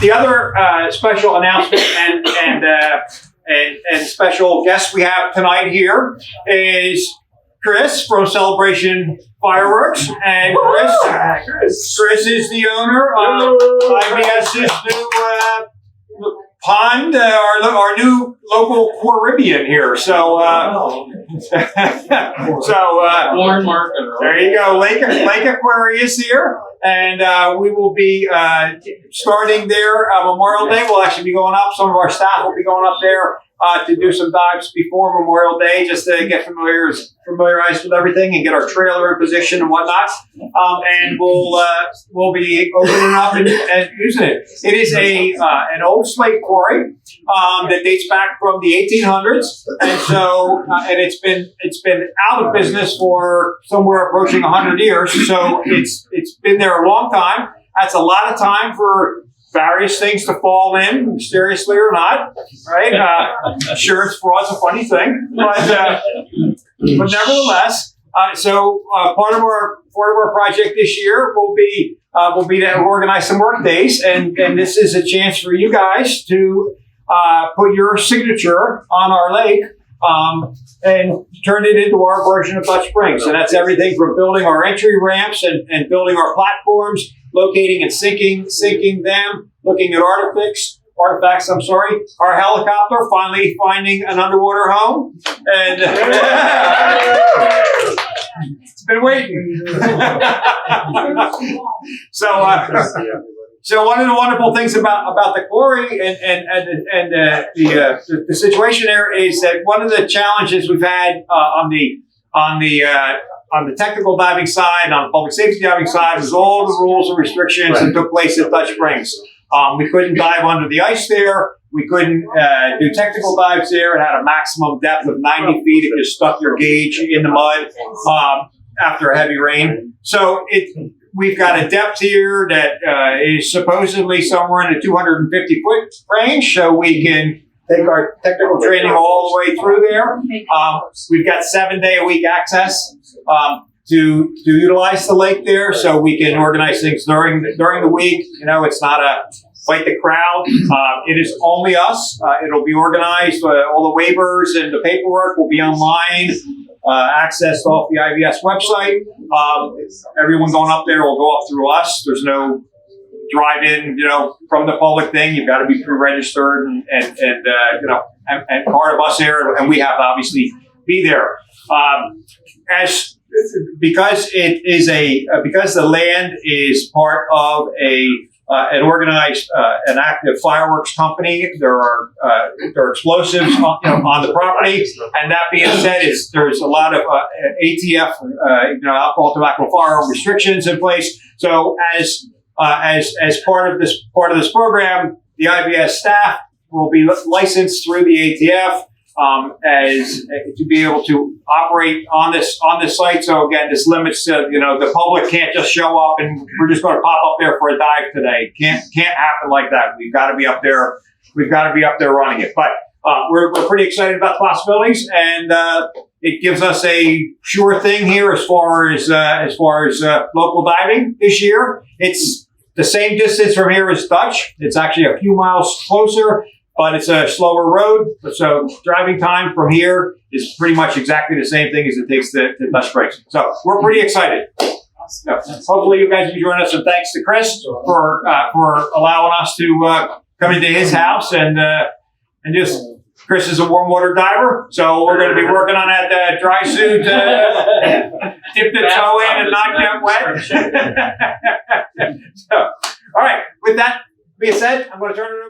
The other special announcement and special guest we have tonight here is Chris from Celebration Fireworks. And Chris is the owner of IVS's new pond, our new local Caribbean here. So, Warren marketer. There you go, Lake Aquarius here, and we will be starting there Memorial Day. We'll actually be going up. Some of our staff will be going up there to do some dives before Memorial Day, just to get familiarized with everything and get our trailer in position and whatnot. And we'll be opening up and using it. It is an old slate quarry that dates back from the 1800s, and so and it's been out of business for somewhere approaching 100 years. So it's been there a long time. That's a lot of time for various things to fall in, mysteriously or not, right? Insurance fraud's a funny thing, but nevertheless, so part of our project this year will be to organize some work days, and this is a chance for you guys to put your signature on our lake and turn it into our version of Dutch Springs. And that's everything from building our entry ramps and building our platforms, locating and sinking them, looking at artifacts, our helicopter finally finding an underwater home, and it's been waiting. So one of the wonderful things about the quarry and the situation there is that one of the challenges we've had on the technical diving side, on the public safety diving side, was all the rules and restrictions that took place at Dutch Springs. We couldn't dive under the ice there. We couldn't do technical dives there. It had a maximum depth of 90 feet if you stuck your gauge in the mud after a heavy rain. So we've got a depth here that is supposedly somewhere in the 250-foot range, so we can take our technical training all the way through there. We've got 7-day-a-week access to utilize the lake there, so we can organize things during the week. You know, it's not a fight the crowd. It is only us. It'll be organized. All the waivers and the paperwork will be online, accessed off the IVS website. Everyone going up there will go up through us. There's no drive-in, from the public thing. You've got to be pre-registered and part of us there, and we have to obviously be there. Because the land is part of an organized an active fireworks company. There are explosives on the property, and that being said, there's a lot of ATF alcohol, tobacco, firearm restrictions in place. So as part of this program, the IVS staff will be licensed through the ATF to be able to operate on this site. So again, this limits the public can't just show up and we're just going to pop up there for a dive today. Can't happen like that. We've got to be up there. We've got to be up there running it. But we're pretty excited about the possibilities, and it gives us a sure thing here as far as local diving this year. It's the same distance from here as Dutch. It's actually a few miles closer, but it's a slower road. So driving time from here is pretty much exactly the same thing as it takes to Dutch Springs. So we're pretty excited. So hopefully you guys will be joining us. And thanks to Chris for allowing us to come into his house and just. Chris is a warm water diver, so we're going to be working on that dry suit, dip the toe in and not get wet. So, all right, with that being said, I'm going to turn it over.